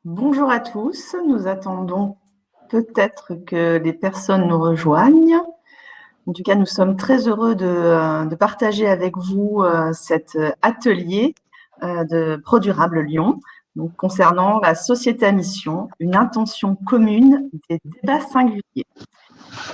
Bonjour à tous, nous attendons peut-être que les personnes nous rejoignent. En tout cas, nous sommes très heureux de partager avec vous cet atelier de ProDurable Lyon, donc concernant la société à mission, une intention commune des débats singuliers.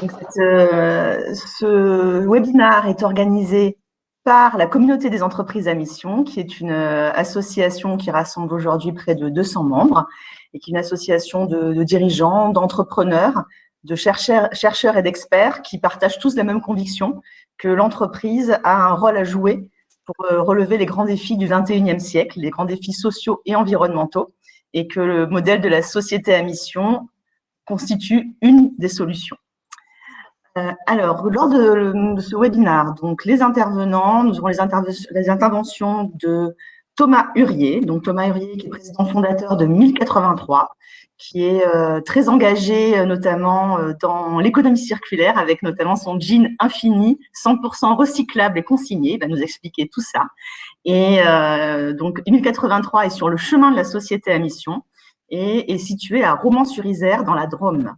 Donc ce webinaire est organisé par la communauté des entreprises à mission, qui est une association qui rassemble aujourd'hui près de 200 membres et qui est une association de dirigeants, d'entrepreneurs, de chercheurs et d'experts qui partagent tous les mêmes convictions que l'entreprise a un rôle à jouer pour relever les grands défis du 21e siècle, les grands défis sociaux et environnementaux, et que le modèle de la société à mission constitue une des solutions. Alors, lors de ce webinaire, donc les intervenants, nous aurons les interventions de Thomas Hurier. Donc Thomas Hurier, qui est président fondateur de 1083, qui est très engagé notamment dans l'économie circulaire, avec notamment son jean infini, 100% recyclable et consigné. Il va nous expliquer tout ça. Et donc 1083 est sur le chemin de la société à mission et est situé à Romans-sur-Isère, dans la Drôme.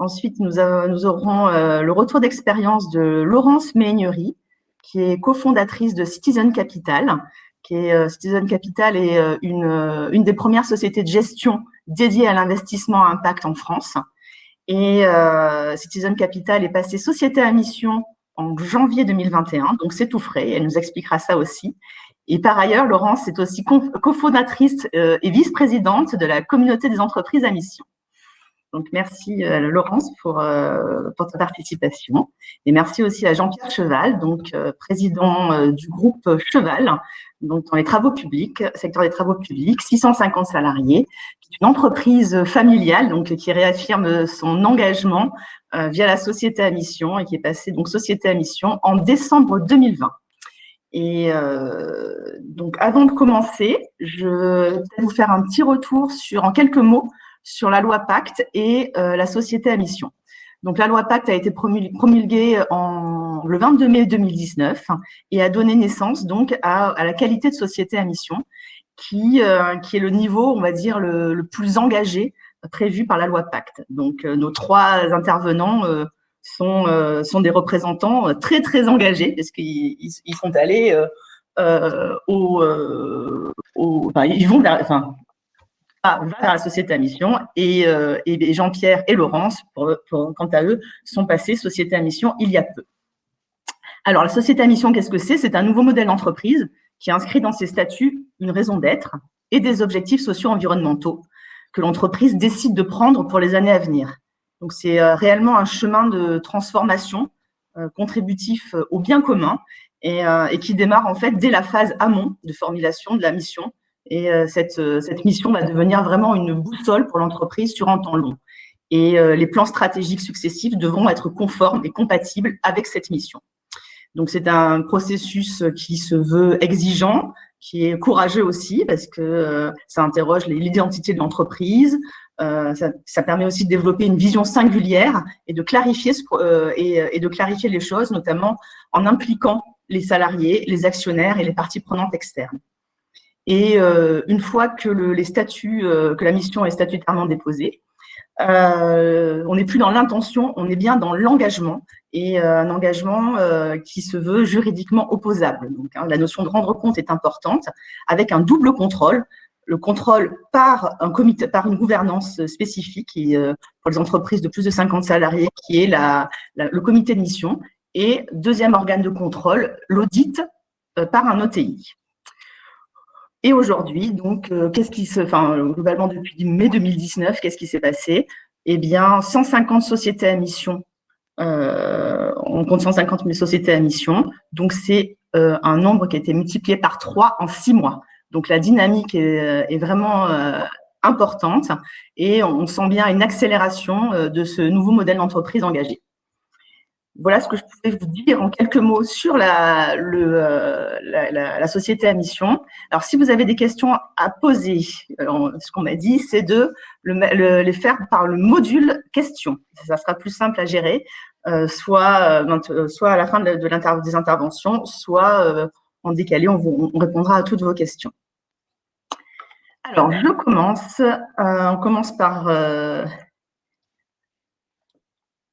Ensuite, nous aurons le retour d'expérience de Laurence Méhaignerie, qui est cofondatrice de Citizen Capital. Citizen Capital est une des premières sociétés de gestion dédiées à l'investissement à impact en France. Et Citizen Capital est passé société à mission en janvier 2021, donc c'est tout frais, elle nous expliquera ça aussi. Et par ailleurs, Laurence est aussi cofondatrice et vice-présidente de la communauté des entreprises à mission. Donc, merci Laurence pour ta participation. Et merci aussi à Jean-Pierre Cheval, donc président du groupe Cheval, donc dans les travaux publics, secteur des travaux publics, 650 salariés, qui est une entreprise familiale, donc qui réaffirme son engagement via la société à mission et qui est passée donc société à mission en décembre 2020. Et donc, avant de commencer, je vais vous faire un petit retour en quelques mots sur la loi Pacte et la société à mission. Donc, la loi Pacte a été promulguée le 22 mai 2019 et a donné naissance donc à la qualité de société à mission, qui est le niveau, on va dire, le plus engagé prévu par la loi Pacte. Donc, nos trois intervenants sont des représentants très, très engagés, parce qu'ils sont allés ils vont vers la société à mission, et Jean-Pierre et Laurence, quant à eux, sont passés société à mission il y a peu. Alors, la société à mission, qu'est-ce que c'est ? C'est un nouveau modèle d'entreprise qui inscrit dans ses statuts une raison d'être et des objectifs socio-environnementaux que l'entreprise décide de prendre pour les années à venir. Donc, c'est réellement un chemin de transformation contributif au bien commun et qui démarre en fait dès la phase amont de formulation de la mission. Et cette mission va devenir vraiment une boussole pour l'entreprise sur un temps long. Et les plans stratégiques successifs devront être conformes et compatibles avec cette mission. Donc, c'est un processus qui se veut exigeant, qui est courageux aussi, parce que ça interroge l'identité de l'entreprise. Ça permet aussi de développer une vision singulière et de clarifier les choses, notamment en impliquant les salariés, les actionnaires et les parties prenantes externes. Et une fois que que la mission est statutairement déposée, on n'est plus dans l'intention, on est bien dans l'engagement, et un engagement qui se veut juridiquement opposable. Donc, la notion de rendre compte est importante, avec un double contrôle. Le contrôle par une gouvernance spécifique pour les entreprises de plus de 50 salariés, qui est le comité de mission, et deuxième organe de contrôle, l'audit par un OTI. Et aujourd'hui, donc, globalement depuis mai 2019, qu'est-ce qui s'est passé ? Eh bien, 150 sociétés à mission, on compte 150 000 sociétés à mission, donc c'est un nombre qui a été multiplié par 3 en 6 mois. Donc, la dynamique est vraiment importante, et on sent bien une accélération de ce nouveau modèle d'entreprise engagé. Voilà ce que je pouvais vous dire en quelques mots sur la société à mission. Alors, si vous avez des questions à poser, ce qu'on m'a dit, c'est de les faire par le module questions. Ça sera plus simple à gérer, soit à la fin des interventions, soit en décalé, on répondra à toutes vos questions. Alors, je commence. On commence par.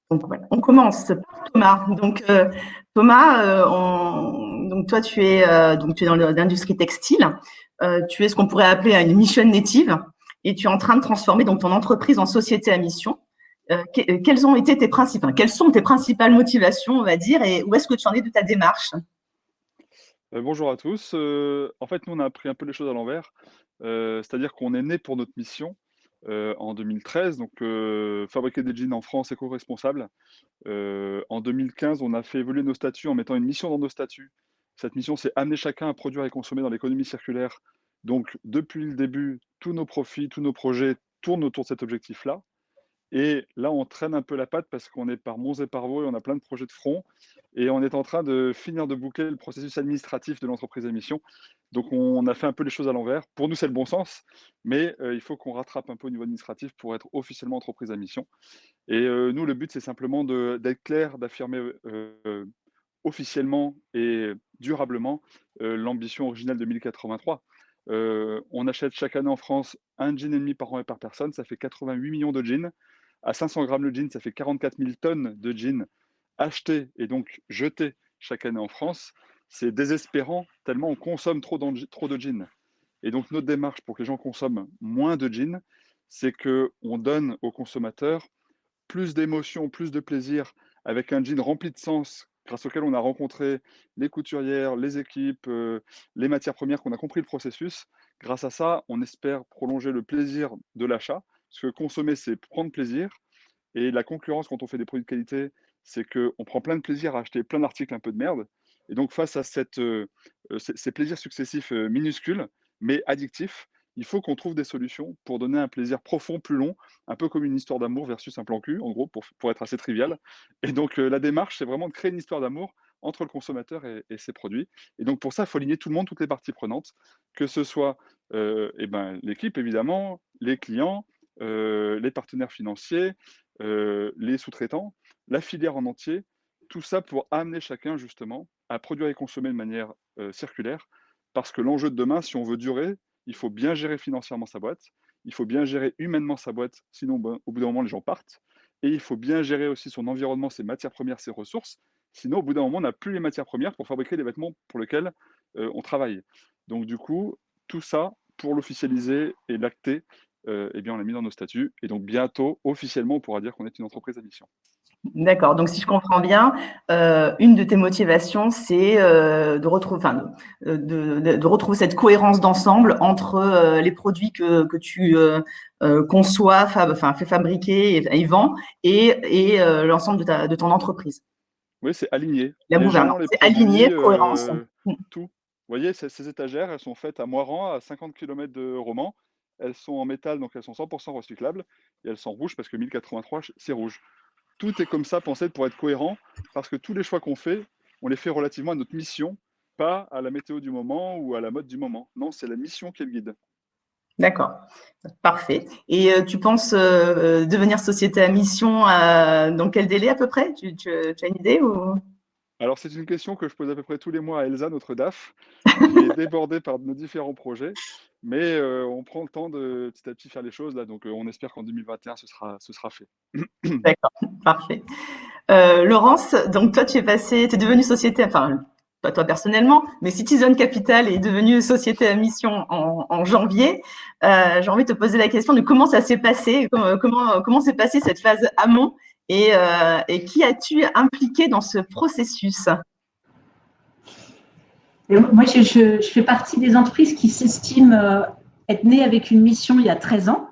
Donc, ouais, on commence par Thomas. Donc, Thomas, donc toi, donc tu es dans l'industrie textile. Tu es ce qu'on pourrait appeler une mission native, et tu es en train de transformer donc ton entreprise en société à mission. Quelles ont été tes principales, quelles sont tes principales motivations, on va dire, et où est-ce que tu en es de ta démarche? Bonjour à tous. En fait, nous, on a appris un peu les choses à l'envers. C'est-à-dire qu'on est né pour notre mission en 2013, donc fabriquer des jeans en France éco-responsable. En 2015, on a fait évoluer nos statuts en mettant une mission dans nos statuts. Cette mission, c'est amener chacun à produire et consommer dans l'économie circulaire. Donc, depuis le début, tous nos profits, tous nos projets tournent autour de cet objectif-là. Et là, on traîne un peu la patte parce qu'on est par monts et par vaux et on a plein de projets de front. Et on est en train de finir de boucler le processus administratif de l'entreprise à mission. Donc, on a fait un peu les choses à l'envers. Pour nous, c'est le bon sens, mais il faut qu'on rattrape un peu au niveau administratif pour être officiellement entreprise à mission. Et nous, le but, c'est simplement d'être clair, d'affirmer officiellement et durablement l'ambition originelle de 1083. On achète chaque année en France un jean et demi par an et par personne, ça fait 88 millions de jeans. À 500 grammes le jean, ça fait 44 000 tonnes de jeans achetés et donc jetés chaque année en France. C'est désespérant tellement on consomme trop de jeans. Et donc notre démarche pour que les gens consomment moins de jeans, c'est qu'on donne aux consommateurs plus d'émotion, plus de plaisir avec un jean rempli de sens grâce auquel on a rencontré les couturières, les équipes, les matières premières, qu'on a compris le processus. Grâce à ça, on espère prolonger le plaisir de l'achat, parce que consommer, c'est prendre plaisir. Et la concurrence, quand on fait des produits de qualité, c'est qu'on prend plein de plaisir à acheter plein d'articles un peu de merde. Et donc, face à ces plaisirs successifs minuscules, mais addictifs, il faut qu'on trouve des solutions pour donner un plaisir profond, plus long, un peu comme une histoire d'amour versus un plan cul, en gros, pour être assez trivial. Et donc, la démarche, c'est vraiment de créer une histoire d'amour entre le consommateur et ses produits. Et donc, pour ça, il faut aligner tout le monde, toutes les parties prenantes, que ce soit l'équipe, évidemment, les clients, les partenaires financiers, les sous-traitants, la filière en entier, tout ça pour amener chacun justement à produire et consommer de manière circulaire. Parce que l'enjeu de demain, si on veut durer, il faut bien gérer financièrement sa boîte, il faut bien gérer humainement sa boîte, sinon au bout d'un moment les gens partent, et il faut bien gérer aussi son environnement, ses matières premières, ses ressources, sinon au bout d'un moment on n'a plus les matières premières pour fabriquer les vêtements pour lesquels on travaille. Donc du coup, tout ça, pour l'officialiser et l'acter, eh bien, on l'a mis dans nos statuts. Et donc, bientôt, officiellement, on pourra dire qu'on est une entreprise à mission. D'accord. Donc, si je comprends bien, une de tes motivations, c'est de retrouver, enfin, de retrouver cette cohérence d'ensemble entre les produits que tu conçois, fais fabriquer et vends, et l'ensemble de ton entreprise. Oui, c'est aligné. La Les gouvernance, gens, les c'est aligné, produits, cohérence. tout. Vous voyez, ces étagères, elles sont faites à Moiran, à 50 km de Romans. Elles sont en métal, donc elles sont 100% recyclables. Et elles sont rouges parce que 1083, c'est rouge. Tout est comme ça, pensé pour être cohérent, parce que tous les choix qu'on fait, on les fait relativement à notre mission, pas à la météo du moment ou à la mode du moment. Non, c'est la mission qui est le guide. D'accord, parfait. Et tu penses devenir société à mission dans quel délai à peu près? Tu as une idée ou... Alors, c'est une question que je pose à peu près tous les mois à Elsa, notre DAF, qui est débordée par nos différents projets. Mais on prend le temps de petit à petit faire les choses là, donc on espère qu'en 2021, ce sera fait. D'accord, parfait. Laurence, donc toi, tu es devenue société, enfin, pas toi personnellement, mais Citizen Capital est devenue société à mission en janvier. J'ai envie de te poser la question de comment ça s'est passé, comment s'est passée cette phase amont, et qui as-tu impliqué dans ce processus? Et moi, je fais partie des entreprises qui s'estiment être nées avec une mission il y a 13 ans.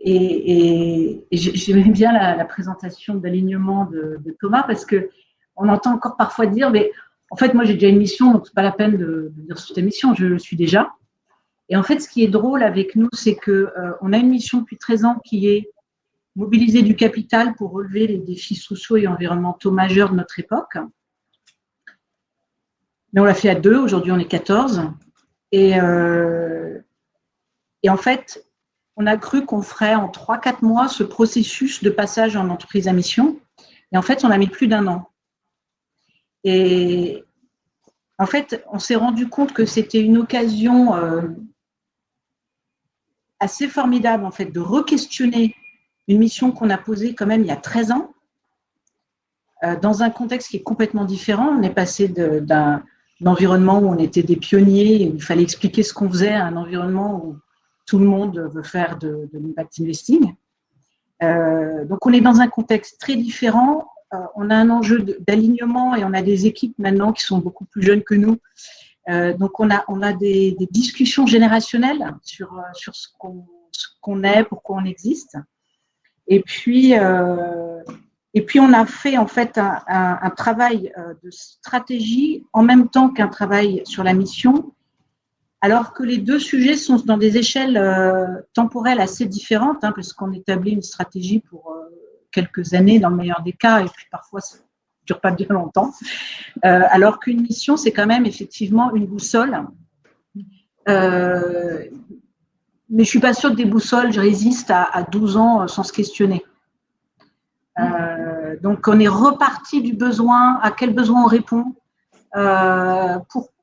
Et j'aimais bien la présentation d'alignement de Thomas parce qu'on entend encore parfois dire, mais en fait, moi, j'ai déjà une mission, donc ce n'est pas la peine de dire sur ta mission, je le suis déjà. Et en fait, ce qui est drôle avec nous, c'est qu'on a une mission depuis 13 ans qui est mobiliser du capital pour relever les défis sociaux et environnementaux majeurs de notre époque. Mais on l'a fait à 2, aujourd'hui on est 14. Et en fait, on a cru qu'on ferait en 3-4 mois ce processus de passage en entreprise à mission. Et en fait, on a mis plus d'1 an. Et en fait, on s'est rendu compte que c'était une occasion assez formidable, en fait, de re-questionner une mission qu'on a posée quand même il y a 13 ans, dans un contexte qui est complètement différent. On est passé d'un environnement où on était des pionniers, où il fallait expliquer ce qu'on faisait, à un environnement où tout le monde veut faire de l'impact investing. Donc, on est dans un contexte très différent. On a un enjeu d'alignement et on a des équipes maintenant qui sont beaucoup plus jeunes que nous. Donc, on a des discussions générationnelles sur ce qu'on est, pourquoi on existe. Et puis, on a fait en fait un travail de stratégie en même temps qu'un travail sur la mission, alors que les deux sujets sont dans des échelles temporelles assez différentes, hein, parce qu'on établit une stratégie pour quelques années dans le meilleur des cas, et puis parfois ça ne dure pas bien longtemps, alors qu'une mission, c'est quand même effectivement une boussole. Mais je ne suis pas sûre que des boussoles résistent à 12 ans sans se questionner. Donc, on est reparti du besoin, à quel besoin on répond,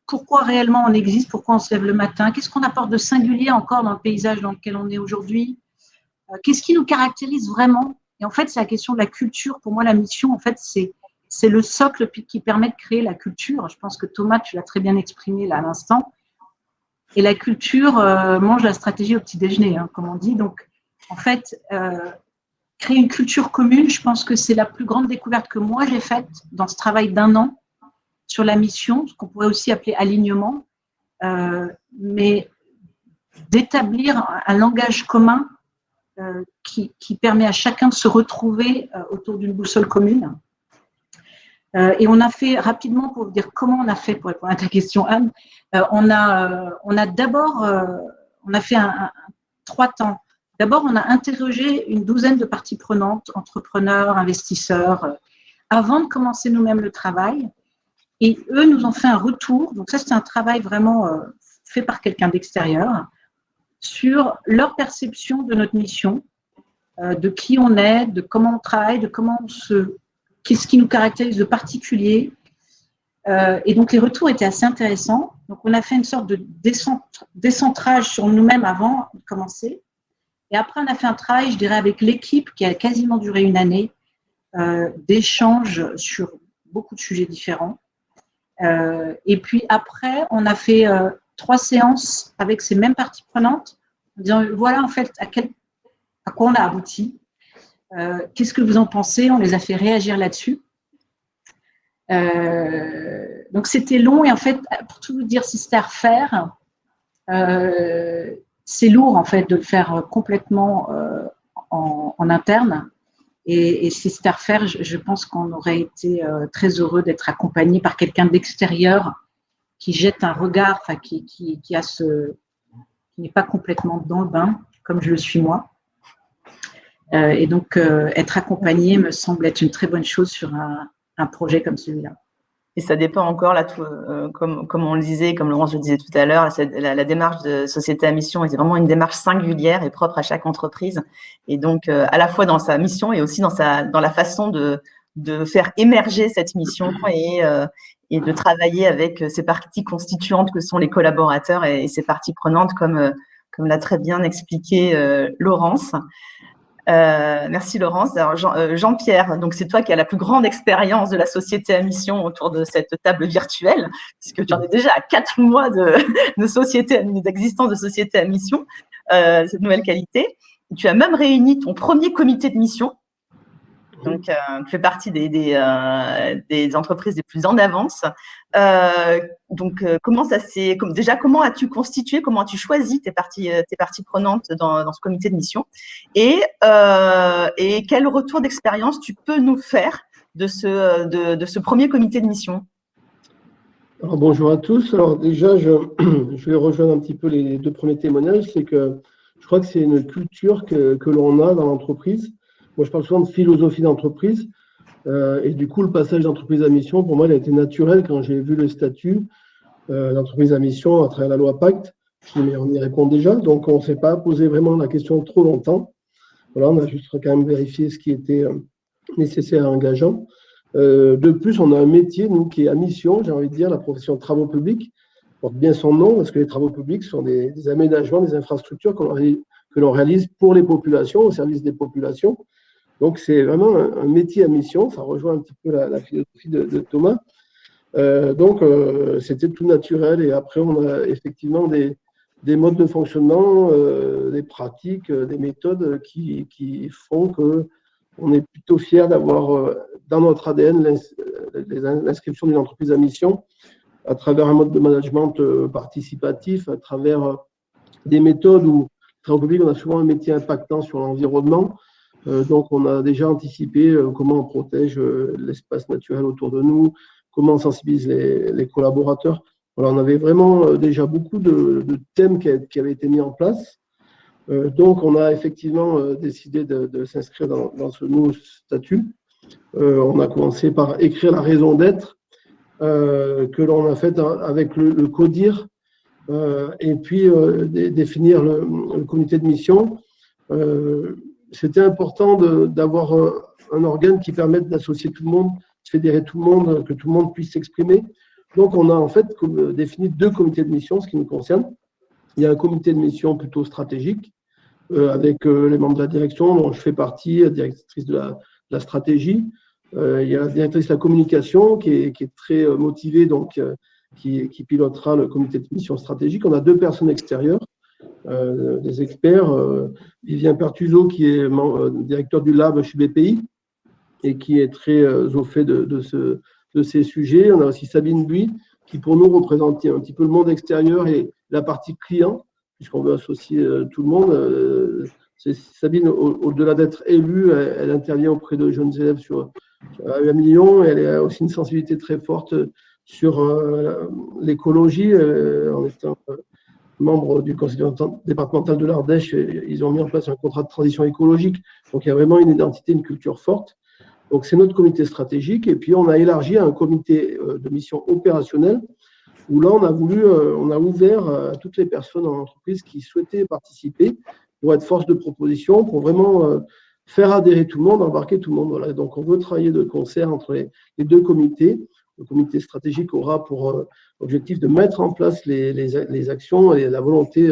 pourquoi réellement on existe, pourquoi on se lève le matin, qu'est-ce qu'on apporte de singulier encore dans le paysage dans lequel on est aujourd'hui, qu'est-ce qui nous caractérise vraiment. Et en fait, c'est la question de la culture. Pour moi, la mission, en fait, c'est le socle qui permet de créer la culture. Je pense que Thomas, tu l'as très bien exprimé là à l'instant. Et la culture mange la stratégie au petit déjeuner, hein, comme on dit. Donc, en fait, créer une culture commune, je pense que c'est la plus grande découverte que moi j'ai faite dans ce travail d'1 an sur la mission, ce qu'on pourrait aussi appeler alignement, mais d'établir un langage commun qui permet à chacun de se retrouver autour d'une boussole commune. Et on a fait rapidement, pour vous dire comment on a fait, pour répondre à ta question, Anne, on a d'abord, on a fait 3 temps. D'abord, on a interrogé une douzaine de parties prenantes, entrepreneurs, investisseurs, avant de commencer nous-mêmes le travail. Et eux nous ont fait un retour. Donc ça, c'est un travail vraiment fait par quelqu'un d'extérieur sur leur perception de notre mission, de qui on est, de comment on travaille, de qu'est-ce qui nous caractérise de particulier. Et donc, les retours étaient assez intéressants. Donc, on a fait une sorte de décentrage sur nous-mêmes avant de commencer. Et après, on a fait un travail, je dirais, avec l'équipe qui a quasiment duré 1 année, d'échanges sur beaucoup de sujets différents. Et puis après, on a fait 3 séances avec ces mêmes parties prenantes, en disant, voilà, en fait, à quoi on a abouti. Qu'est-ce que vous en pensez? On les a fait réagir là-dessus. Donc, c'était long. Et en fait, pour tout vous dire, si c'était à refaire, c'est lourd, en fait, de le faire complètement en interne. Et si c'était à refaire, je pense qu'on aurait été très heureux d'être accompagné par quelqu'un d'extérieur qui jette un regard, enfin, qui n'est pas complètement dans le bain, comme je le suis moi. Et donc, être accompagné me semble être une très bonne chose sur un projet comme celui-là. Et ça dépend encore, là, comme on le disait, comme Laurence le disait tout à l'heure, la démarche de société à mission est vraiment une démarche singulière et propre à chaque entreprise. Et donc, à la fois dans sa mission et aussi dans la façon de faire émerger cette mission et de travailler avec ces parties constituantes que sont les collaborateurs et ces parties prenantes, comme l'a très bien expliqué Laurence. Merci Laurence. Alors Jean-Pierre, donc c'est toi qui as la plus grande expérience de la société à mission autour de cette table virtuelle, puisque tu en es déjà à 4 mois d'existence de société à mission, cette nouvelle qualité. Tu as même réuni ton premier comité de mission. Donc, tu fais partie des entreprises les plus en avance. Donc, comment as-tu constitué, comment as-tu choisi tes parties prenantes dans ce comité de mission et quel retour d'expérience tu peux nous faire de ce premier comité de mission? Alors, bonjour à tous. Alors déjà, je vais rejoindre un petit peu les 2 premiers témoignages. C'est que je crois que c'est une culture que l'on a dans l'entreprise. Moi, je parle souvent de philosophie d'entreprise. Et du coup, le passage d'entreprise à mission, pour moi, il a été naturel quand j'ai vu le statut d'entreprise à mission à travers la loi Pacte. Je me suis dit, mais on y répond déjà. Donc, on ne s'est pas posé vraiment la question trop longtemps. Voilà, on a juste quand même vérifié ce qui était nécessaire et engageant. De plus, on a un métier, nous, qui est à mission, j'ai envie de dire, la profession de travaux publics porte bien son nom, parce que les travaux publics sont des aménagements, des infrastructures que que l'on réalise pour les populations, au service des populations. Donc, c'est vraiment un métier à mission. Ça rejoint un petit peu la philosophie de Thomas. Donc, c'était tout naturel. Et après, on a effectivement des modes de fonctionnement, des pratiques, des méthodes qui font qu'on est plutôt fier d'avoir dans notre ADN l'inscription d'une entreprise à mission à travers un mode de management participatif, à travers des méthodes où, très public, on a souvent un métier impactant sur l'environnement. Donc, on a déjà anticipé comment on protège l'espace naturel autour de nous, comment on sensibilise les collaborateurs. Alors, on avait vraiment déjà beaucoup de thèmes qui avaient été mis en place. Donc, on a effectivement décidé de s'inscrire dans ce nouveau statut. On a commencé par écrire la raison d'être que l'on a faite avec le CODIR et puis définir le comité de mission. C'était important d'avoir un organe qui permette d'associer tout le monde, de fédérer tout le monde, que tout le monde puisse s'exprimer. Donc, on a en fait défini 2 comités de mission, ce qui nous concerne. Il y a un comité de mission plutôt stratégique, avec les membres de la direction, dont je fais partie, la directrice de la stratégie. Il y a la directrice de la communication, qui est très motivée, donc qui pilotera le comité de mission stratégique. On a 2 personnes extérieures, des experts, Vivien Pertuso, qui est directeur du lab chez BPI et qui est très au fait de ces sujets. On a aussi Sabine Buis, qui pour nous représente un petit peu le monde extérieur et la partie client, puisqu'on veut associer tout le monde. Sabine, au-delà d'être élue, elle intervient auprès de jeunes élèves à Lyon. Elle a aussi une sensibilité très forte sur l'écologie, en étant membre du conseil départemental de l'Ardèche. Ils ont mis en place un contrat de transition écologique. Donc, il y a vraiment une identité, une culture forte. Donc, c'est notre comité stratégique. Et puis, on a élargi à un comité de mission opérationnelle où là, on a ouvert à toutes les personnes en entreprise qui souhaitaient participer pour être force de proposition, pour vraiment faire adhérer tout le monde, embarquer tout le monde. Voilà. Donc, on veut travailler de concert entre les 2 comités. Le comité stratégique aura pour objectif de mettre en place les actions et la volonté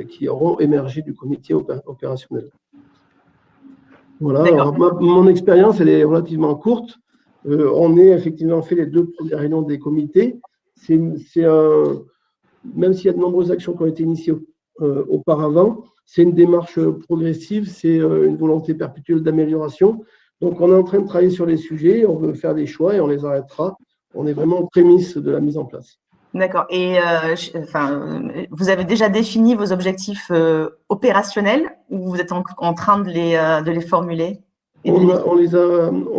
qui auront émergé du comité opérationnel. Voilà. Alors, mon expérience, elle est relativement courte. On a effectivement fait les 2 premières réunions des comités. Même s'il y a de nombreuses actions qui ont été initiées auparavant, c'est une démarche progressive, c'est une volonté perpétuelle d'amélioration. Donc, on est en train de travailler sur les sujets, on veut faire des choix et on les arrêtera. On est vraiment en prémisse de la mise en place. D'accord. Et vous avez déjà défini vos objectifs opérationnels ou vous êtes en train de les formuler? On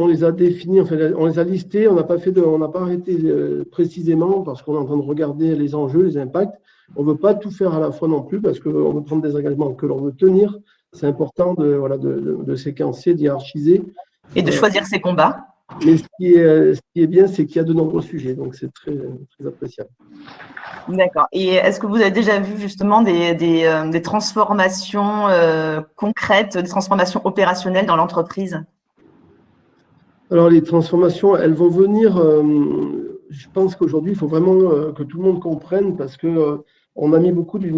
les a définis, enfin, on les a listés, on n'a pas arrêté précisément parce qu'on est en train de regarder les enjeux, les impacts. On ne veut pas tout faire à la fois non plus parce qu'on veut prendre des engagements que l'on veut tenir. C'est important de séquencer, d'hiérarchiser. Et de choisir ses combats. Mais ce qui est bien, c'est qu'il y a de nombreux sujets, donc c'est très, très appréciable. D'accord. Et est-ce que vous avez déjà vu justement des transformations concrètes, des transformations opérationnelles dans l'entreprise? Alors, les transformations, elles vont venir. Je pense qu'aujourd'hui, il faut vraiment que tout le monde comprenne parce que on a mis beaucoup de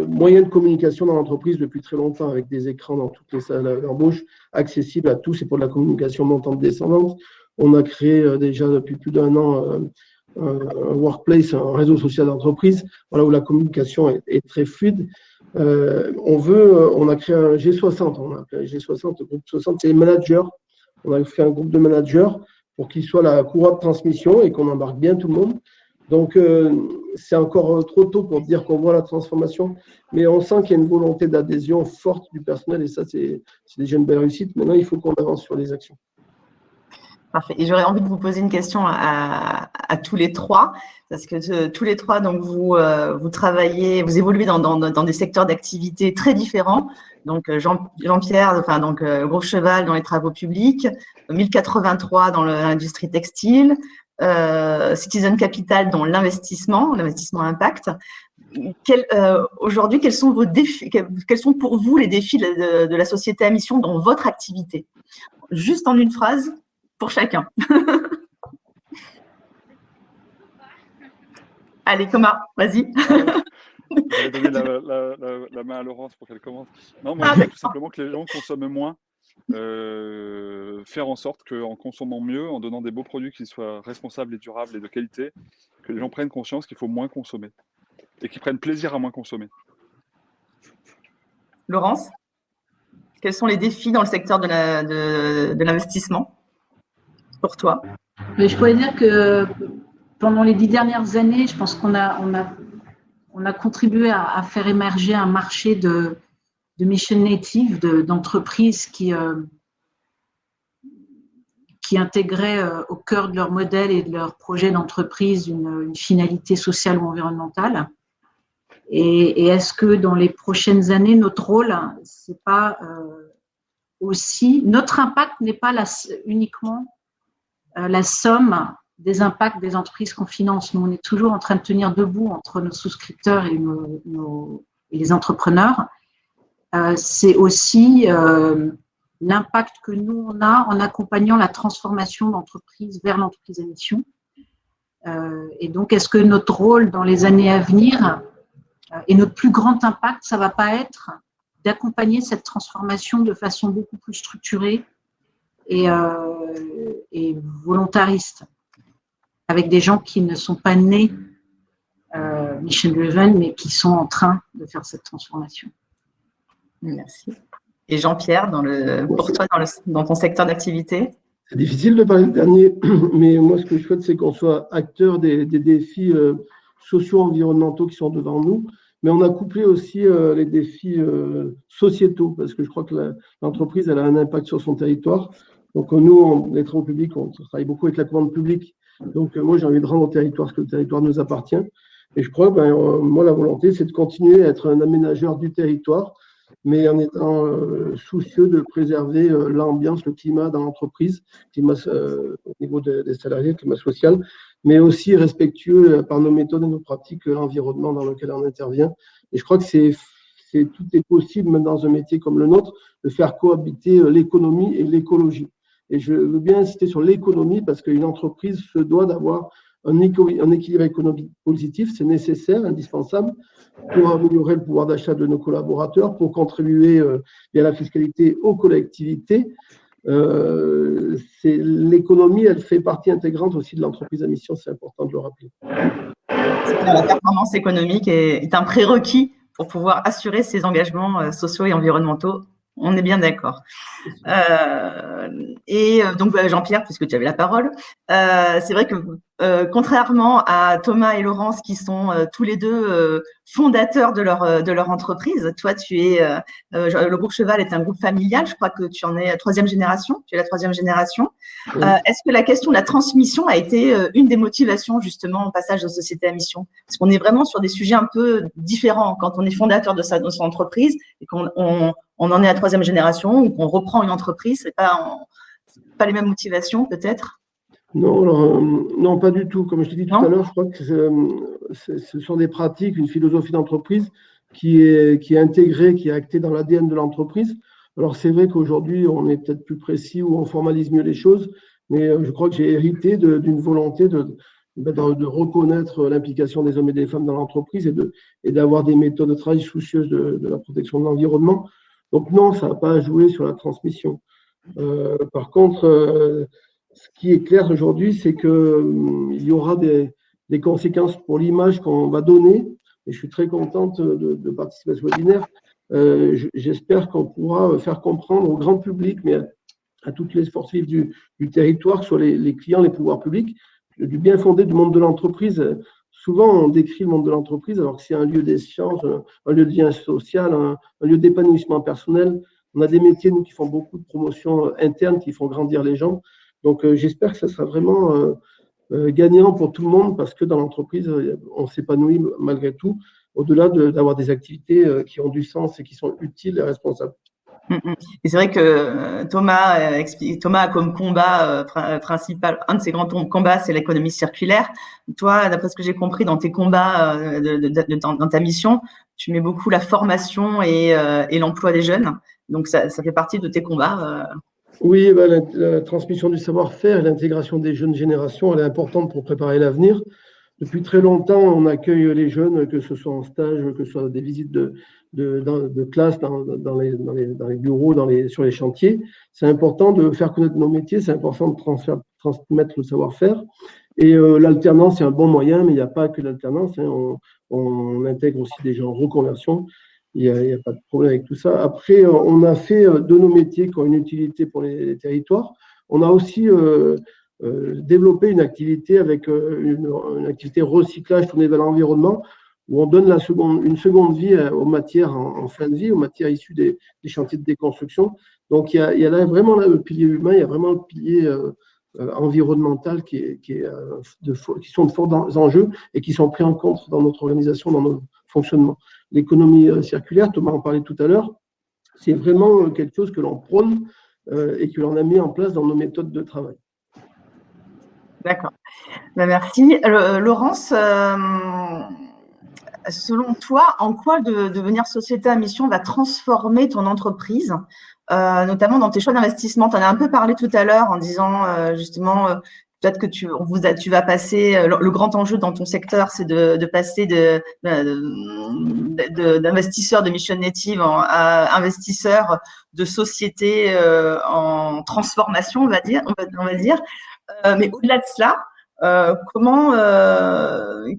moyens de communication dans l'entreprise depuis très longtemps avec des écrans dans toutes les salles d'embauche, accessibles à tous et pour de la communication montante-descendante. On a créé déjà depuis plus d'1 an un workplace, un réseau social d'entreprise, voilà, où la communication est très fluide. On a créé un G60, on a appelé G60, le groupe 60, c'est les managers. On a fait un groupe de managers pour qu'ils soient la courroie de transmission et qu'on embarque bien tout le monde. Donc, c'est encore trop tôt pour dire qu'on voit la transformation, mais on sent qu'il y a une volonté d'adhésion forte du personnel et ça, c'est déjà une belle réussite. Maintenant, il faut qu'on avance sur les actions. Parfait. Et j'aurais envie de vous poser une question à tous les 3, parce que tous les 3, donc vous travaillez, vous évoluez dans des secteurs d'activité très différents. Donc Jean-Pierre, Gros Cheval dans les travaux publics, 1083 dans l'industrie textile, Citizen Capital dans l'investissement impact. Aujourd'hui, quels sont vos défis, quels sont pour vous les défis de la société à mission dans votre activité? Juste en une phrase. Pour chacun. Allez, Thomas, vas-y. J'allais donner la main à Laurence pour qu'elle commence. Non, moi, je dirais tout simplement que les gens consomment moins. Faire en sorte qu'en consommant mieux, en donnant des beaux produits qui soient responsables et durables et de qualité, que les gens prennent conscience qu'il faut moins consommer et qu'ils prennent plaisir à moins consommer. Laurence, quels sont les défis dans le secteur de l'investissement pour toi? Mais je pourrais dire que pendant les 10 dernières années, je pense qu'on a contribué à faire émerger un marché de mission native, d'entreprises qui intégraient au cœur de leur modèle et de leur projet d'entreprise une finalité sociale ou environnementale. Et est-ce que dans les prochaines années, notre rôle, c'est pas aussi, notre impact n'est pas uniquement la somme des impacts des entreprises qu'on finance. Nous, on est toujours en train de tenir debout entre nos souscripteurs et les entrepreneurs. C'est aussi l'impact que nous, on a en accompagnant la transformation d'entreprise vers l'entreprise à mission. Et donc, est-ce que notre rôle dans les années à venir et notre plus grand impact, ça ne va pas être d'accompagner cette transformation de façon beaucoup plus structurée et volontariste, avec des gens qui ne sont pas nés mission driven, mais qui sont en train de faire cette transformation. Merci. Et Jean-Pierre, pour toi, dans ton secteur d'activité? C'est difficile de parler de dernier, mais moi, ce que je souhaite, c'est qu'on soit acteur des défis socio-environnementaux qui sont devant nous, mais on a couplé aussi les défis sociétaux, parce que je crois que l'entreprise, elle a un impact sur son territoire. Donc, nous, les travaux publics, on travaille beaucoup avec la commande publique. Donc, moi, j'ai envie de rendre au territoire ce que le territoire nous appartient. Et je crois, moi, la volonté, c'est de continuer à être un aménageur du territoire, mais en étant soucieux de préserver l'ambiance, le climat dans l'entreprise, climat au niveau des salariés, climat social, mais aussi respectueux par nos méthodes et nos pratiques l'environnement dans lequel on intervient. Et je crois que tout est possible, même dans un métier comme le nôtre, de faire cohabiter l'économie et l'écologie. Et je veux bien insister sur l'économie parce qu'une entreprise se doit d'avoir un équilibre économique positif, c'est nécessaire, indispensable pour améliorer le pouvoir d'achat de nos collaborateurs, pour contribuer via la fiscalité aux collectivités. L'économie, elle fait partie intégrante aussi de l'entreprise à mission, c'est important de le rappeler. La performance économique est un prérequis pour pouvoir assurer ses engagements sociaux et environnementaux. On est bien d'accord. Donc, Jean-Pierre, puisque tu avais la parole, c'est vrai que contrairement à Thomas et Laurence, qui sont tous les deux fondateurs de leur entreprise, toi, le groupe Cheval est un groupe familial. Je crois que tu en es la troisième génération. Tu es la troisième génération. Oui. Est-ce que la question de la transmission a été une des motivations justement au passage de société à mission? Parce qu'on est vraiment sur des sujets un peu différents quand on est fondateur de son entreprise et qu'on en est à la troisième génération ou qu'on reprend une entreprise. C'est pas les mêmes motivations peut-être? Non, alors, non, pas du tout. Comme je t'ai dit tout à l'heure, je crois que ce sont des pratiques, une philosophie d'entreprise qui est intégrée, qui est actée dans l'ADN de l'entreprise. Alors, c'est vrai qu'aujourd'hui, on est peut-être plus précis ou on formalise mieux les choses, mais je crois que j'ai hérité d'une volonté de reconnaître l'implication des hommes et des femmes dans l'entreprise et d'avoir des méthodes de travail soucieuses de la protection de l'environnement. Donc, non, ça n'a pas joué sur la transmission. Par contre, ce qui est clair aujourd'hui, c'est qu'il y aura des conséquences pour l'image qu'on va donner. Et je suis très contente de participer à ce webinaire. J'espère qu'on pourra faire comprendre au grand public, mais à toutes les forces vives du territoire, que ce soit les clients, les pouvoirs publics, du bien fondé du monde de l'entreprise. Souvent, on décrit le monde de l'entreprise alors que c'est un lieu d'échange, un lieu de lien social, un lieu d'épanouissement personnel. On a des métiers, nous, qui font beaucoup de promotion interne, qui font grandir les gens. Donc, j'espère que ça sera vraiment gagnant pour tout le monde parce que dans l'entreprise, on s'épanouit malgré tout, au-delà d'avoir des activités qui ont du sens et qui sont utiles et responsables. Et c'est vrai que Thomas a comme combat principal, un de ses grands combats, c'est l'économie circulaire. Toi, d'après ce que j'ai compris dans tes combats, dans ta mission, tu mets beaucoup la formation et l'emploi des jeunes. Donc, ça fait partie de tes combats. Oui, la transmission du savoir-faire et l'intégration des jeunes générations, elle est importante pour préparer l'avenir. Depuis très longtemps, on accueille les jeunes, que ce soit en stage, que ce soit des visites de classe dans les bureaux, sur les chantiers. C'est important de faire connaître nos métiers, c'est important de transmettre le savoir-faire. Et l'alternance, c'est un bon moyen, mais il n'y a pas que l'alternance. On intègre aussi des gens en reconversion. Il n'y a pas de problème avec tout ça. Après, on a fait de nos métiers qui ont une utilité pour les territoires. On a aussi développé une activité avec une activité recyclage tournée vers l'environnement, où on donne une seconde vie aux matières en fin de vie, aux matières issues des chantiers de déconstruction. Donc, il y a là vraiment le pilier humain, il y a vraiment le pilier environnemental qui sont de forts enjeux et qui sont pris en compte dans notre organisation, dans notre fonctionnement. L'économie circulaire, Thomas en parlait tout à l'heure, c'est vraiment quelque chose que l'on prône et que l'on a mis en place dans nos méthodes de travail. D'accord. Ben, merci. Laurence, selon toi, en quoi devenir société à mission va transformer ton entreprise, notamment dans tes choix d'investissement? Tu en as un peu parlé tout à l'heure en disant justement peut-être que tu vas passer, le grand enjeu dans ton secteur, c'est de passer d'investisseurs de Mission Native à investisseurs de sociétés en transformation, on va dire. Mais au-delà de cela,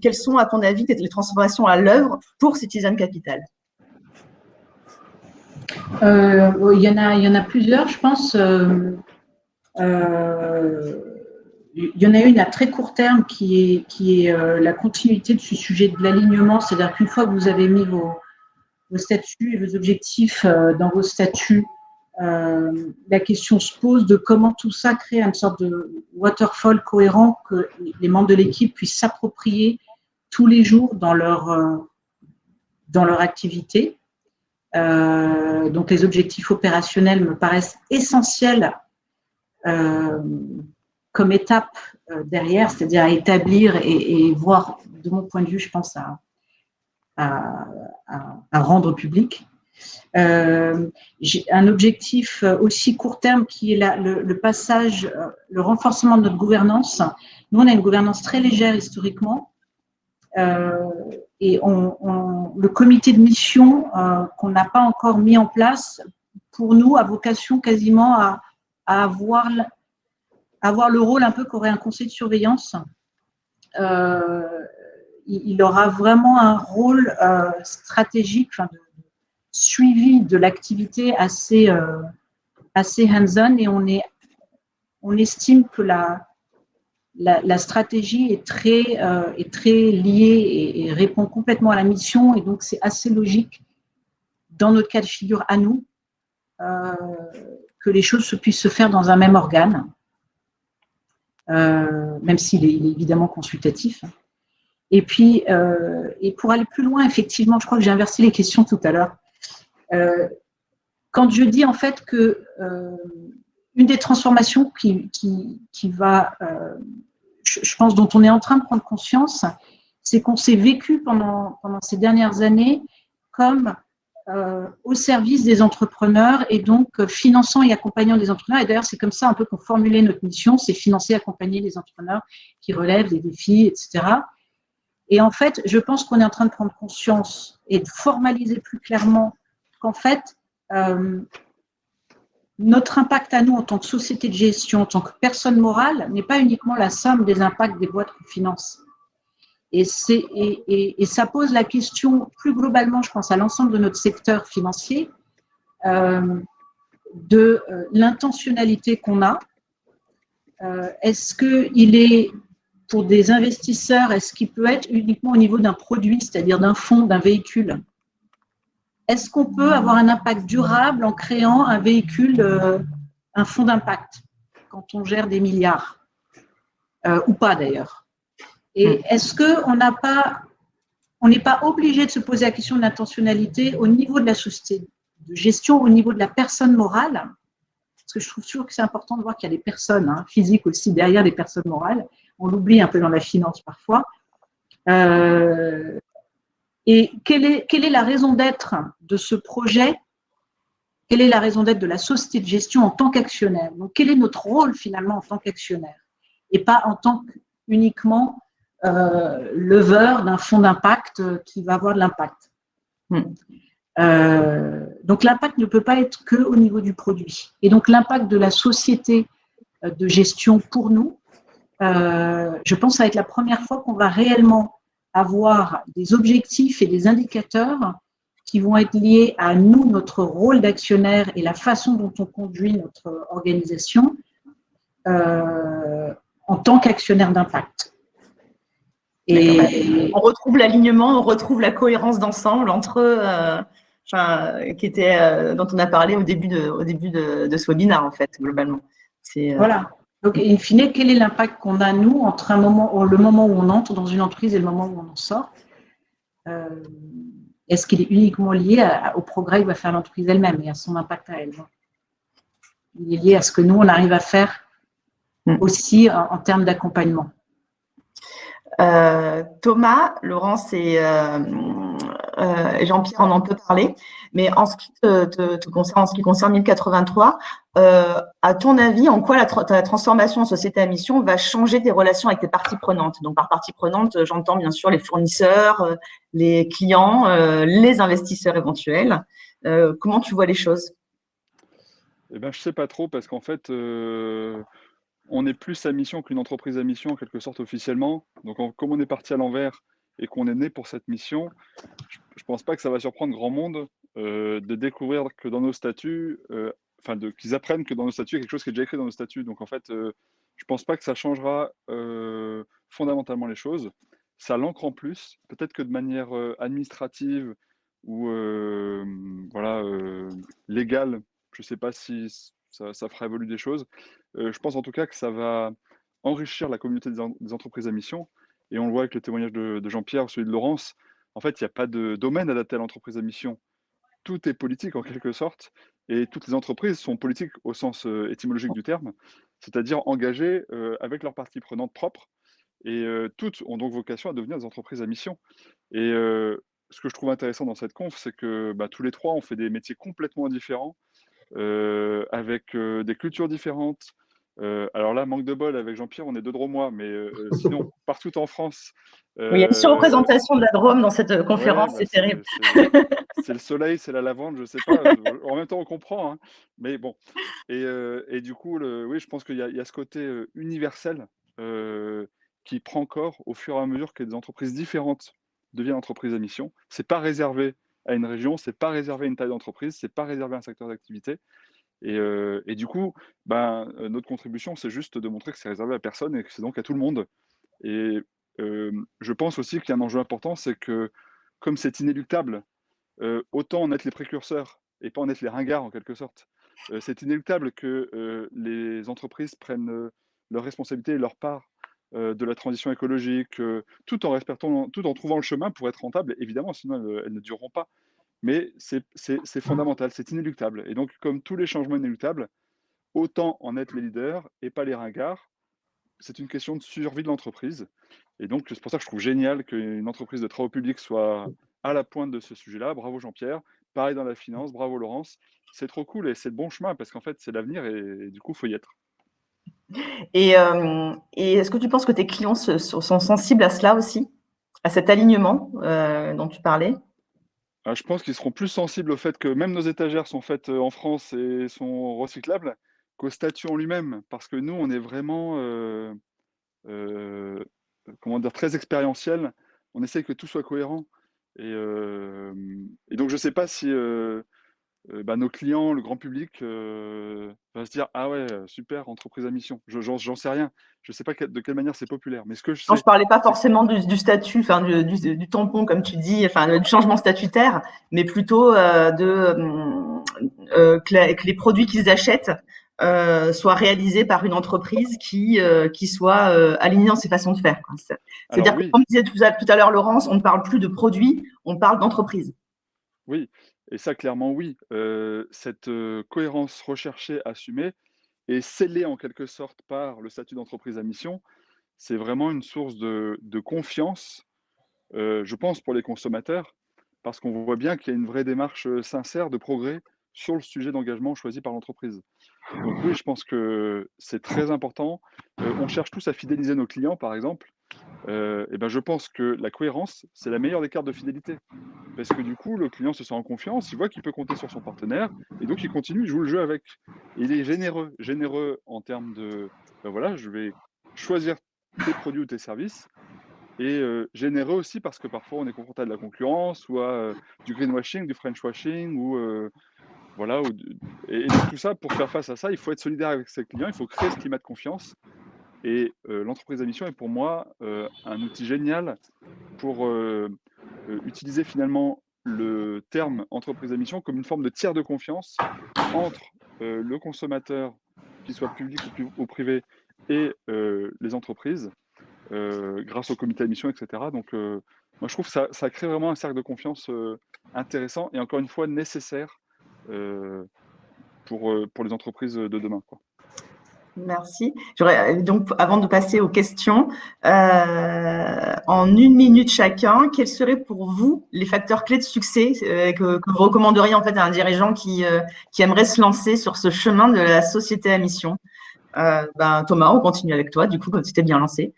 quelles sont, à ton avis, les transformations à l'œuvre pour Citizen Capital? Il y en a plusieurs, je pense. Il y en a une à très court terme qui est la continuité de ce sujet de l'alignement, c'est-à-dire qu'une fois que vous avez mis vos statuts et vos objectifs dans vos statuts, la question se pose de comment tout ça crée une sorte de waterfall cohérent que les membres de l'équipe puissent s'approprier tous les jours dans leur activité. Donc les objectifs opérationnels me paraissent essentiels comme étape derrière, c'est-à-dire à établir et voir, de mon point de vue, je pense, à rendre public. J'ai un objectif aussi court terme qui est le passage, le renforcement de notre gouvernance. Nous, on a une gouvernance très légère historiquement. Et le comité de mission qu'on n'a pas encore mis en place, pour nous, a vocation quasiment à avoir le rôle un peu qu'aurait un conseil de surveillance. Il aura vraiment un rôle stratégique, de suivi de l'activité assez hands-on, et on estime que la stratégie est très liée et répond complètement à la mission, et donc c'est assez logique dans notre cas de figure à nous que les choses puissent se faire dans un même organe, même s'il est évidemment consultatif. Et puis, et pour aller plus loin, effectivement, je crois que j'ai inversé les questions tout à l'heure. Quand je dis en fait que une des transformations qui va, je pense, dont on est en train de prendre conscience, c'est qu'on s'est vécu pendant ces dernières années comme au service des entrepreneurs, et donc finançant et accompagnant des entrepreneurs. Et d'ailleurs, c'est comme ça un peu qu'on formulait notre mission, c'est financer et accompagner les entrepreneurs qui relèvent des défis, etc. Et en fait, je pense qu'on est en train de prendre conscience et de formaliser plus clairement qu'en fait, notre impact à nous en tant que société de gestion, en tant que personne morale, n'est pas uniquement la somme des impacts des boîtes qu'on finance. Et ça pose la question plus globalement, je pense, à l'ensemble de notre secteur financier, de l'intentionnalité qu'on a. Est-ce qu'il est, pour des investisseurs, est-ce qu'il peut être uniquement au niveau d'un produit, c'est-à-dire d'un fonds, d'un véhicule? Est-ce qu'on peut avoir un impact durable en créant un véhicule, un fonds d'impact, quand on gère des milliards, ou pas d'ailleurs? Et est-ce qu'on n'est pas obligé de se poser la question de l'intentionnalité au niveau de la société de gestion, au niveau de la personne morale? Parce que je trouve toujours que c'est important de voir qu'il y a des personnes physiques aussi derrière des personnes morales. On l'oublie un peu dans la finance parfois. Et quelle est la raison d'être de ce projet? Quelle est la raison d'être de la société de gestion en tant qu'actionnaire? Donc, quel est notre rôle finalement en tant qu'actionnaire? Et pas en tant uniquement leveur d'un fonds d'impact qui va avoir de l'impact. Donc l'impact ne peut pas être que au niveau du produit. Et donc l'impact de la société de gestion pour nous, je pense que ça va être la première fois qu'on va réellement avoir des objectifs et des indicateurs qui vont être liés à nous, notre rôle d'actionnaire et la façon dont on conduit notre organisation en tant qu'actionnaire d'impact. Et on retrouve l'alignement, on retrouve la cohérence d'ensemble entre dont on a parlé au début de ce webinaire, en fait, globalement. Voilà. Donc, in fine, quel est l'impact qu'on a, nous, entre le moment où on entre dans une entreprise et le moment où on en sort? Est-ce qu'il est uniquement lié au progrès que va faire l'entreprise elle-même et à son impact à elle? Il est lié à ce que nous, on arrive à faire aussi en termes d'accompagnement. Thomas, Laurence et Jean-Pierre en ont peu parlé, mais en ce qui te concerne, en ce qui concerne 1083, à ton avis, en quoi la transformation en société à mission va changer tes relations avec tes parties prenantes? Donc par parties prenantes, j'entends bien sûr les fournisseurs, les clients, les investisseurs éventuels. Comment tu vois les choses? Eh ben, je sais pas trop parce qu'en fait, on est plus à mission qu'une entreprise à mission en quelque sorte officiellement. Donc comme on est parti à l'envers et qu'on est né pour cette mission, je pense pas que ça va surprendre grand monde de découvrir que dans nos statuts, qu'ils apprennent que dans nos statuts, il y a quelque chose qui est déjà écrit dans nos statuts. Donc en fait, je pense pas que ça changera fondamentalement les choses. Ça l'ancre en plus, peut-être que de manière administrative ou légale, je sais pas si ça fera évoluer des choses. Je pense en tout cas que ça va enrichir la communauté des entreprises à mission. Et on le voit avec le témoignage de Jean-Pierre, celui de Laurence. En fait, il n'y a pas de domaine adapté à l'entreprise à mission. Tout est politique en quelque sorte. Et toutes les entreprises sont politiques au sens étymologique du terme, c'est-à-dire engagées avec leurs parties prenantes propres. Et toutes ont donc vocation à devenir des entreprises à mission. Et ce que je trouve intéressant dans cette conf, c'est que tous les trois, on fait des métiers complètement différents, avec des cultures différentes. Alors là, manque de bol, avec Jean-Pierre, on est deux Drômois, mais sinon, partout en France. Oui, il y a une surreprésentation de la Drôme dans cette conférence, c'est terrible. C'est le soleil, c'est la lavande, je sais pas. En même temps, on comprend, hein, mais bon. Et du coup, oui, je pense qu'il y a ce côté universel qui prend corps au fur et à mesure que des entreprises différentes deviennent entreprises à mission. C'est pas réservé à une région, c'est pas réservé à une taille d'entreprise, c'est pas réservé à un secteur d'activité. Et du coup, notre contribution, c'est juste de montrer que c'est réservé à personne et que c'est donc à tout le monde. Et je pense aussi qu'il y a un enjeu important, c'est que comme c'est inéluctable, autant en être les précurseurs et pas en être les ringards en quelque sorte. C'est inéluctable que les entreprises prennent leurs responsabilités et leur part de la transition écologique, tout en respectant, tout en trouvant le chemin pour être rentable. Évidemment, sinon elles ne dureront pas. Mais c'est fondamental, c'est inéluctable. Et donc, comme tous les changements inéluctables, autant en être les leaders et pas les ringards. C'est une question de survie de l'entreprise. Et donc, c'est pour ça que je trouve génial qu'une entreprise de travaux publics soit à la pointe de ce sujet-là. Bravo Jean-Pierre. Pareil dans la finance, bravo Laurence. C'est trop cool et c'est le bon chemin parce qu'en fait, c'est l'avenir et du coup, il faut y être. Et est-ce que tu penses que tes clients sont sensibles à cela aussi, à cet alignement dont tu parlais? Je pense qu'ils seront plus sensibles au fait que même nos étagères sont faites en France et sont recyclables qu'au statut en lui-même. Parce que nous, on est vraiment très expérientiel. On essaye que tout soit cohérent. Et donc, je ne sais pas si nos clients, le grand public, va se dire ah ouais, super, entreprise à mission. J'en sais rien. Je ne sais pas de quelle manière c'est populaire. Mais ce que je sais. Non, je parlais pas forcément du statut, enfin du tampon comme tu dis, enfin du changement statutaire, mais plutôt que les produits qu'ils achètent soient réalisés par une entreprise qui soit alignée dans ses façons de faire. C'est-à-dire que, comme disait tout à l'heure Laurence, on ne parle plus de produits, on parle d'entreprise. Oui, et ça clairement oui. Cette cohérence recherchée, assumée et scellée en quelque sorte par le statut d'entreprise à mission, c'est vraiment une source de confiance, je pense, pour les consommateurs, parce qu'on voit bien qu'il y a une vraie démarche sincère de progrès sur le sujet d'engagement choisi par l'entreprise. Donc oui, je pense que c'est très important. On cherche tous à fidéliser nos clients, par exemple. et ben, je pense que la cohérence, c'est la meilleure des cartes de fidélité. Parce que du coup, le client se sent en confiance, il voit qu'il peut compter sur son partenaire, et donc il continue, il joue le jeu avec. Et il est généreux en termes de, ben voilà, je vais choisir tes produits ou tes services, et généreux aussi parce que parfois on est confronté à de la concurrence, ou à du greenwashing, du Frenchwashing, ou voilà, et donc tout ça, pour faire face à ça, il faut être solidaire avec ses clients, il faut créer ce climat de confiance. Et l'entreprise à mission est pour moi un outil génial pour utiliser finalement le terme entreprise à mission comme une forme de tiers de confiance entre le consommateur, qu'il soit public ou privé, et les entreprises, grâce au comité à mission, etc. Donc, moi, je trouve que ça crée vraiment un cercle de confiance intéressant et encore une fois nécessaire pour les entreprises de demain, quoi. Merci. Donc, avant de passer aux questions, en 1 minute chacun, quels seraient pour vous les facteurs clés de succès que vous recommanderiez en fait à un dirigeant qui aimerait se lancer sur ce chemin de la société à mission? Thomas, on continue avec toi, du coup, comme tu t'es bien lancé.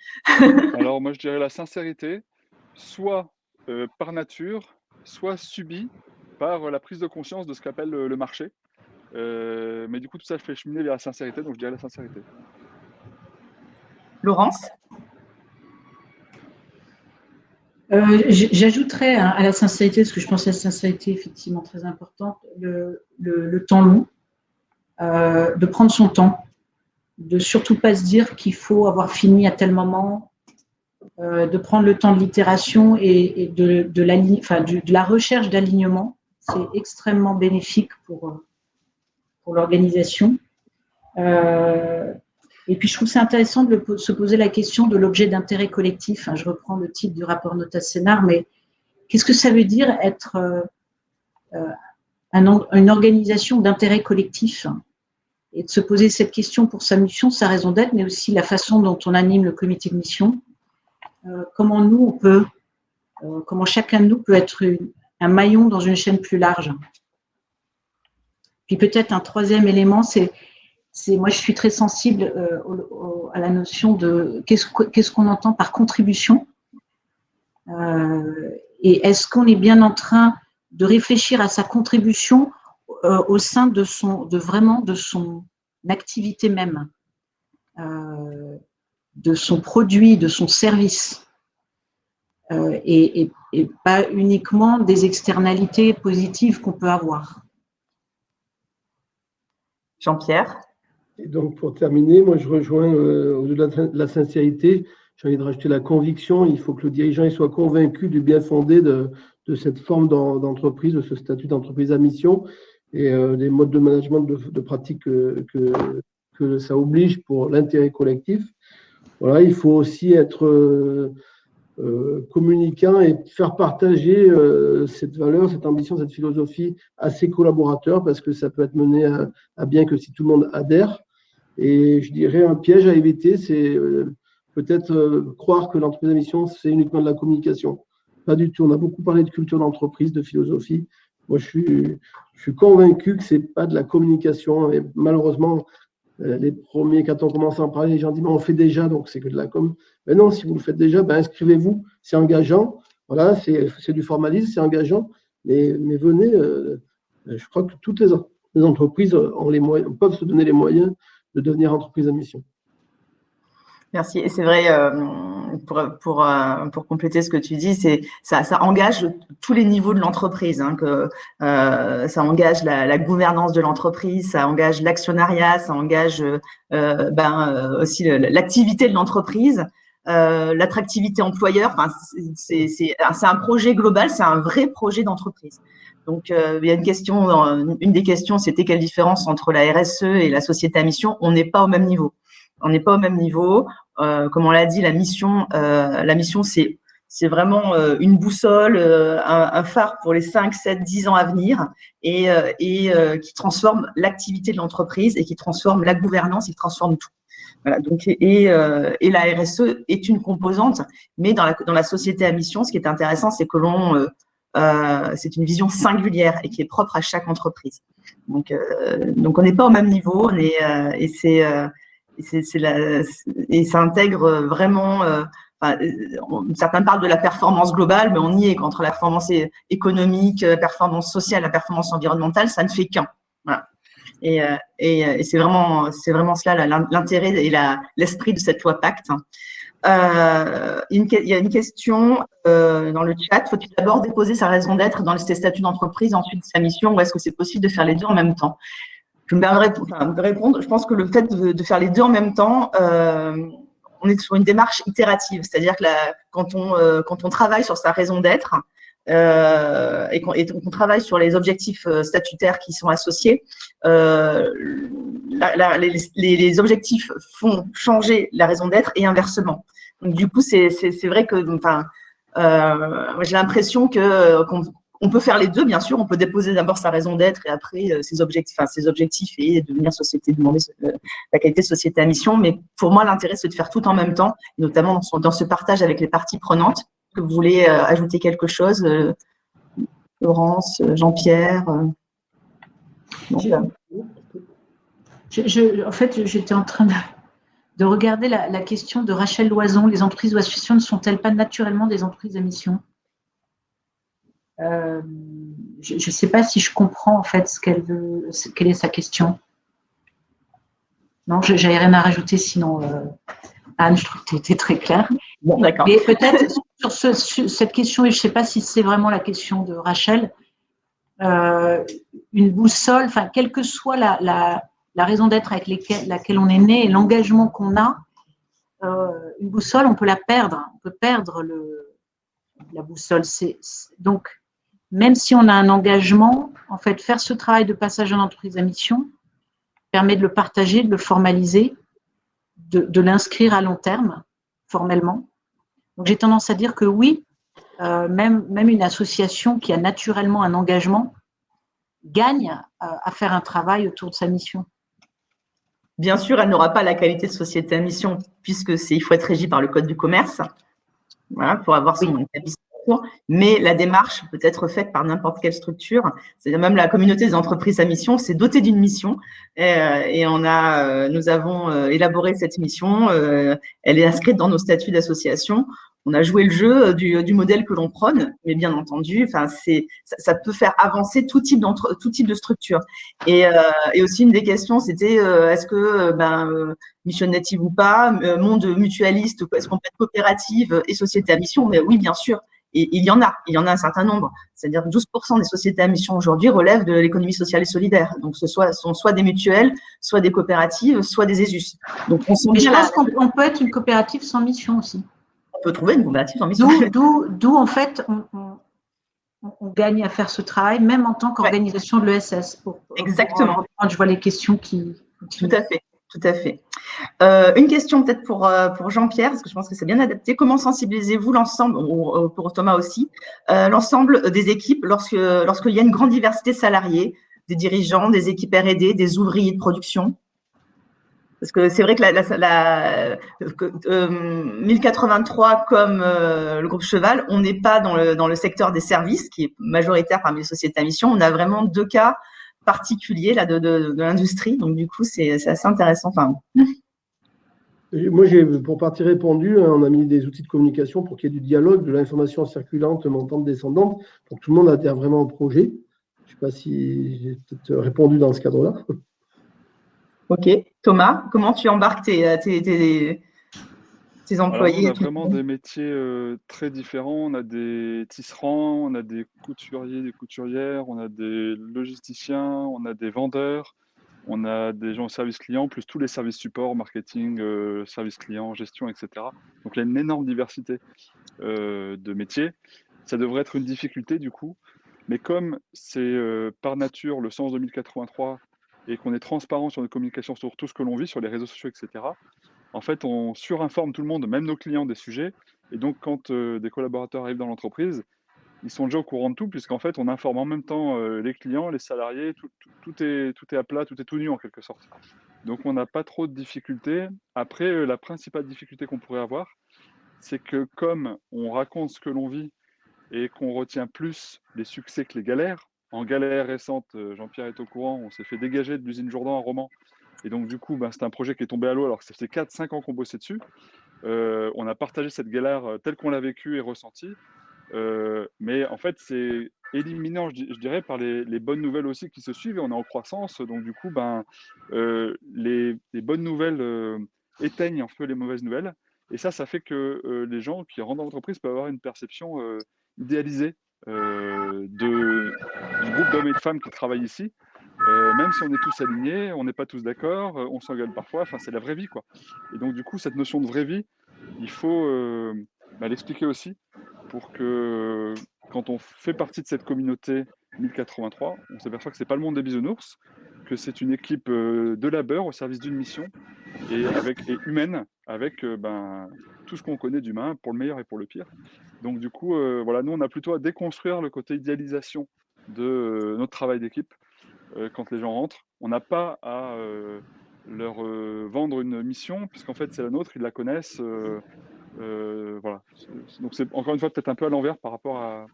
Alors, moi, je dirais la sincérité, soit par nature, soit subie par la prise de conscience de ce qu'appelle le marché. Mais du coup, tout ça, je fais cheminer vers la sincérité, donc je dirais la sincérité. Laurence? J'ajouterais à la sincérité, parce que je pense que la sincérité est effectivement très importante, le temps long, de prendre son temps, de surtout pas se dire qu'il faut avoir fini à tel moment, de prendre le temps de l'itération et de la recherche d'alignement. C'est extrêmement bénéfique pour l'organisation. Et puis, je trouve c'est intéressant de se poser la question de l'objet d'intérêt collectif. Je reprends le titre du rapport Notas-Sénard, mais qu'est-ce que ça veut dire être une organisation d'intérêt collectif? Et de se poser cette question pour sa mission, sa raison d'être, mais aussi la façon dont on anime le comité de mission. Comment chacun de nous peut être un maillon dans une chaîne plus large. Puis peut-être un troisième élément, moi je suis très sensible à la notion de qu'est-ce qu'on entend par contribution, et est-ce qu'on est bien en train de réfléchir à sa contribution au sein de son activité même, de son produit, de son service, et pas uniquement des externalités positives qu'on peut avoir. Jean-Pierre? Et donc, pour terminer, moi, je rejoins au-delà de la sincérité, j'ai envie de rajouter la conviction. Il faut que le dirigeant soit convaincu du bien fondé de cette forme d'entreprise, de ce statut d'entreprise à mission et des modes de management de pratique que ça oblige pour l'intérêt collectif. Voilà, il faut aussi être communicant et faire partager cette valeur, cette ambition, cette philosophie à ses collaborateurs, parce que ça peut être mené à bien que si tout le monde adhère. Et je dirais un piège à éviter, c'est peut-être croire que l'entreprise à mission, c'est uniquement de la communication. Pas du tout. On a beaucoup parlé de culture d'entreprise, de philosophie. Moi, je suis convaincu que c'est pas de la communication. Et malheureusement, les premiers, quand on commence à en parler, les gens disent mais on fait déjà, donc c'est que de la com. Mais non, si vous le faites déjà, inscrivez-vous. C'est engageant. Voilà, c'est du formalisme, c'est engageant. Mais venez. Je crois que toutes les entreprises ont les moyens, peuvent se donner les moyens de devenir entreprise à mission. Merci. Et c'est vrai, pour compléter ce que tu dis, ça engage tous les niveaux de l'entreprise. Ça engage la gouvernance de l'entreprise, ça engage l'actionnariat, ça engage aussi l'activité de l'entreprise, l'attractivité employeur. Enfin, c'est un projet global, c'est un vrai projet d'entreprise. Donc, il y a une des questions, c'était quelle différence entre la RSE et la société à mission? On n'est pas au même niveau. On n'est pas au même niveau. Comme on l'a dit, la mission, c'est vraiment une boussole, un phare pour les 5, 7, 10 ans à venir, et qui transforme l'activité de l'entreprise et qui transforme la gouvernance, et qui transforme tout. Voilà, donc, et la RSE est une composante, mais dans la société à mission, ce qui est intéressant, c'est que c'est une vision singulière et qui est propre à chaque entreprise. Donc on n'est pas au même niveau, et ça intègre vraiment certains parlent de la performance globale, mais on y est entre la performance économique, la performance sociale, la performance environnementale, ça ne fait qu'un. Voilà. Et c'est vraiment cela l'intérêt et l'esprit de cette loi Pacte. Il y a une question dans le chat. Faut-il d'abord déposer sa raison d'être dans ses statuts d'entreprise, ensuite sa mission, ou est-ce que c'est possible de faire les deux en même temps? Je me permets de répondre. Je pense que le fait de faire les deux en même temps, on est sur une démarche itérative, c'est-à-dire que quand on travaille sur sa raison d'être et qu'on travaille sur les objectifs statutaires qui sont associés, les objectifs font changer la raison d'être et inversement. Donc du coup, c'est vrai que, j'ai l'impression qu'on peut faire les deux, bien sûr. On peut déposer d'abord sa raison d'être et après ses objectifs et devenir société, demander la qualité de société à mission. Mais pour moi, l'intérêt, c'est de faire tout en même temps, notamment dans ce partage avec les parties prenantes. Que vous voulez ajouter quelque chose, Laurence, Jean-Pierre? En fait, j'étais en train de regarder la question de Rachel Loison. Les entreprises ou associations ne sont-elles pas naturellement des entreprises à mission? Je ne sais pas si je comprends en fait quelle est sa question. Non, j'avais rien à rajouter, sinon Anne, je trouve que tu étais très claire. Bon, d'accord. Mais peut-être sur cette question, et je ne sais pas si c'est vraiment la question de Rachel, une boussole, enfin, quelle que soit la raison d'être avec laquelle on est né et l'engagement qu'on a, une boussole, on peut la perdre. On peut perdre la boussole. Donc, même si on a un engagement, en fait, faire ce travail de passage en entreprise à mission permet de le partager, de le formaliser, de l'inscrire à long terme, formellement. Donc, j'ai tendance à dire que oui, même une association qui a naturellement un engagement gagne à faire un travail autour de sa mission. Bien sûr, elle n'aura pas la qualité de société à mission, puisque il faut être régi par le Code du commerce, voilà, pour avoir son établissement. Mais la démarche peut être faite par n'importe quelle structure. C'est-à-dire même la communauté des entreprises à mission s'est dotée d'une mission et nous avons élaboré cette mission. Elle est inscrite dans nos statuts d'association. On a joué le jeu du modèle que l'on prône, mais bien entendu, ça peut faire avancer tout type de structure. Et aussi une des questions, c'était est-ce que mission native ou pas, monde mutualiste, est-ce qu'on peut être coopérative et société à mission? Mais oui, bien sûr. Et il y en a un certain nombre. C'est-à-dire que 12% des sociétés à mission aujourd'hui relèvent de l'économie sociale et solidaire. Donc, ce sont soit des mutuelles, soit des coopératives, soit des ESUS. Donc, je pense qu'on peut être une coopérative sans mission aussi. On peut trouver une coopérative sans mission. D'où en fait, on gagne à faire ce travail, même en tant qu'organisation de l'ESS. Exactement. Je vois les questions qui continuent. Tout à fait. Une question peut-être pour Jean-Pierre, parce que je pense que c'est bien adapté. Comment sensibilisez-vous l'ensemble, pour Thomas aussi, l'ensemble des équipes lorsqu'il y a une grande diversité de salariés, des dirigeants, des équipes R&D, des ouvriers de production? Parce que c'est vrai que 1083 comme le groupe Cheval, on n'est pas dans le secteur des services, qui est majoritaire parmi les sociétés à mission. On a vraiment deux cas particulier là de l'industrie, donc du coup c'est assez intéressant. Moi j'ai pour partie répondu, on a mis des outils de communication pour qu'il y ait du dialogue, de l'information circulante, montante, descendante, pour que tout le monde adhère vraiment au projet. Je ne sais pas si j'ai peut-être répondu dans ce cadre-là. Ok, Thomas, comment tu embarques tes employés? Alors, on a vraiment des métiers très différents. On a des tisserands, on a des couturiers, des couturières, on a des logisticiens, on a des vendeurs, on a des gens au service client, plus tous les services support, marketing, service client, gestion, etc. Donc, il y a une énorme diversité de métiers. Ça devrait être une difficulté du coup. Mais comme c'est par nature le sens 2083 et qu'on est transparent sur nos communications, sur tout ce que l'on vit, sur les réseaux sociaux, etc., en fait, on surinforme tout le monde, même nos clients, des sujets. Et donc, quand des collaborateurs arrivent dans l'entreprise, ils sont déjà au courant de tout, puisqu'en fait, on informe en même temps les clients, les salariés, tout est à plat, tout est tout nu en quelque sorte. Donc, on n'a pas trop de difficultés. Après, la principale difficulté qu'on pourrait avoir, c'est que comme on raconte ce que l'on vit et qu'on retient plus les succès que les galères, en galère récente, Jean-Pierre est au courant, on s'est fait dégager de l'usine Jourdan à Romans. Et donc, du coup, c'est un projet qui est tombé à l'eau alors que ça fait 4-5 ans qu'on bossait dessus. On a partagé cette galère telle qu'on l'a vécue et ressentie. Mais en fait, c'est éliminant, je dirais, par les bonnes nouvelles aussi qui se suivent, et on est en croissance. Donc, du coup, les bonnes nouvelles éteignent un peu les mauvaises nouvelles. Et ça fait que les gens qui rentrent dans l'entreprise peuvent avoir une perception idéalisée du groupe d'hommes et de femmes qui travaillent ici. Même si on est tous alignés, on n'est pas tous d'accord, on s'engueule parfois, enfin, c'est la vraie vie, quoi. Et donc, du coup, cette notion de vraie vie, il faut l'expliquer aussi pour que quand on fait partie de cette communauté 1083, on s'aperçoit que ce n'est pas le monde des bisounours, que c'est une équipe de labeur au service d'une mission et humaine, avec tout ce qu'on connaît d'humain, pour le meilleur et pour le pire. Donc du coup, voilà, nous, on a plutôt à déconstruire le côté idéalisation de notre travail d'équipe quand les gens rentrent. On n'a pas à leur vendre une mission, puisqu'en fait, c'est la nôtre, ils la connaissent. Voilà. Donc c'est encore une fois peut-être un peu à l'envers par rapport à...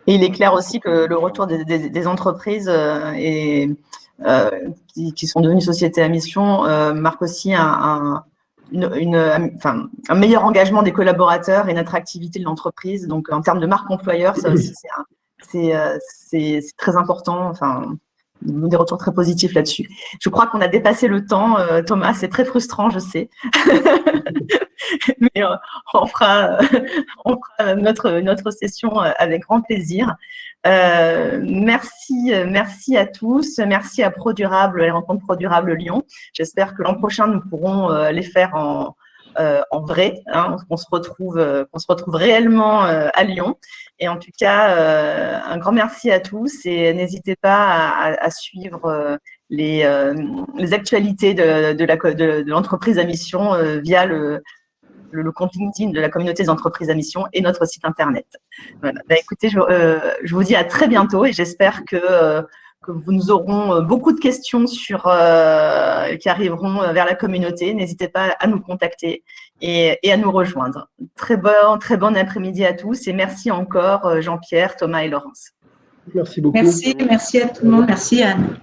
Et il est clair aussi que le retour des entreprises qui sont devenues sociétés à mission marque aussi un meilleur engagement des collaborateurs et une attractivité de l'entreprise. Donc, en termes de marque employeur, ça aussi, c'est très important. Enfin, des retours très positifs là-dessus. Je crois qu'on a dépassé le temps, Thomas. C'est très frustrant, je sais. Mais on fera notre session avec grand plaisir. Merci à tous. Merci à ProDurable, les rencontres ProDurable Lyon. J'espère que l'an prochain, nous pourrons les faire en vrai, hein, qu'on se retrouve réellement à Lyon. Et en tout cas, un grand merci à tous et n'hésitez pas à suivre les actualités de l'entreprise à mission via le compte LinkedIn de la communauté des entreprises à mission et notre site internet. Voilà. Écoutez, je vous dis à très bientôt et j'espère que nous aurons beaucoup de questions qui arriveront vers la communauté. N'hésitez pas à nous contacter et à nous rejoindre. Très bon après-midi à tous et merci encore Jean-Pierre, Thomas et Laurence. Merci beaucoup. Merci à tout le monde. Merci Anne.